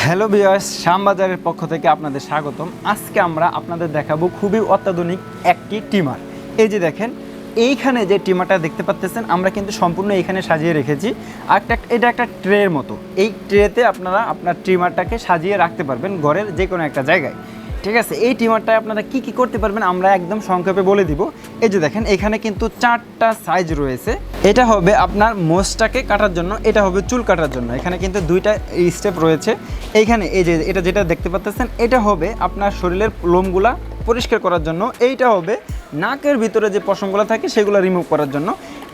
Hello viewers, শ্যামবাজারের পক্ষ থেকে আপনাদের স্বাগতম। আজকে আমরা আপনাদের দেখাবো খুবই অত্যাধুনিক একটি ট্রিমার। এই যে দেখেন, এইখানে যে ট্রিমারটা দেখতে পাচ্ছেন আমরা কিন্তু সম্পূর্ণ এইখানে সাজিয়ে রেখেছি। আর এটা একটা ট্রের মতো। এই ট্রেতে আপনারা আপনার ট্রিমারটাকে সাজিয়ে রাখতে পারবেন ঘরের যে কোনো একটা জায়গায়। ঠিক আছে, এই ট্রিমারটায় আপনারা কি কি করতে পারবেন আমরা একদম সংক্ষেপে বলে দিব। এই যে দেখেন, এখানে কিন্তু 4টা সাইজ রয়েছে। এটা হবে আপনার মোষটাকে কাটার জন্য, এটা হবে চুল কাটার জন্য। এখানে কিন্তু 2টা স্টেপ রয়েছে। এইখানে এই যে এটা যেটা দেখতে পাচ্ছেন, এটা হবে আপনার শরীরের লোমগুলা পরিষ্কার করার জন্য। এইটা হবে নাকের ভিতরে যে পশমগুলো থাকে সেগুলো রিমুভ করার জন্য।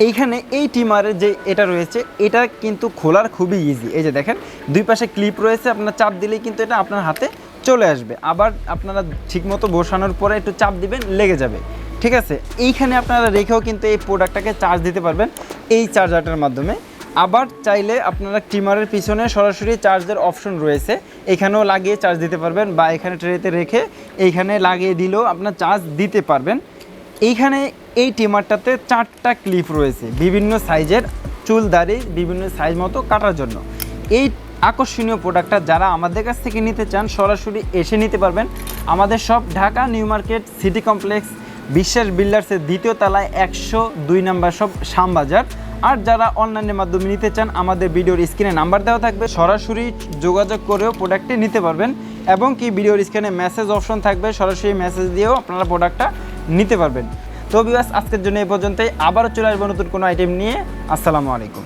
এইখানে এই ট্রিমারের যে এটা রয়েছে, এটা কিন্তু খোলার খুবই ইজি। এই যে দেখেন, দুই পাশে ক্লিপ রয়েছে, আপনার চাপ দিলেই কিন্তু এটা আপনার হাতে চলে আসবে। আবার আপনারা ঠিকমতো বসানোর পরে একটু চাপ দিবেন, লেগে যাবে। ঠিক আছে, এইখানে আপনারা রেখেও কিন্তু এই প্রোডাক্টটাকে চার্জ দিতে পারবেন এই চার্জারটার মাধ্যমে। আবার চাইলে আপনারা ট্রিমারের পিছনে সরাসরি চার্জের অপশন রয়েছে, এখানেও লাগিয়ে চার্জ দিতে পারবেন, বা এখানে ট্রেতে রেখে এইখানে লাগিয়ে দিলেও আপনার চার্জ দিতে পারবেন। এইখানে এই ট্রিমারটাতে 4টা ক্লিপ রয়েছে বিভিন্ন সাইজের, চুল দাড়ি বিভিন্ন সাইজ মতো কাটার জন্য। এই আকর্ষণীয় প্রোডাক্টটা যারা আমাদের কাছ থেকে নিতে চান সরাসরি এসে নিতে পারবেন। আমাদের সব Dhaka new market city complex বিশ্বাস বিল্ডার্সের 2য় তলায় 102 নম্বর সব শ্যামবাজার। আর যারা অনলাইনের মাধ্যমে নিতে চান আমাদের ভিডিওর স্ক্রিনে নাম্বার দেওয়া থাকবে, সরাসরি যোগাযোগ করেও প্রোডাক্টটি নিতে পারবেন। এবং কি ভিডিওর স্ক্রিনে মেসেজ অপশন থাকবে, সরাসরি মেসেজ দিয়েও আপনারা প্রোডাক্টটা নিতে পারবেন। তো ভিউয়ার্স, আজকের জন্য এই পর্যন্তই। আবারও চলে আসবো নতুন কোনো আইটেম নিয়ে। আসসালামু আলাইকুম।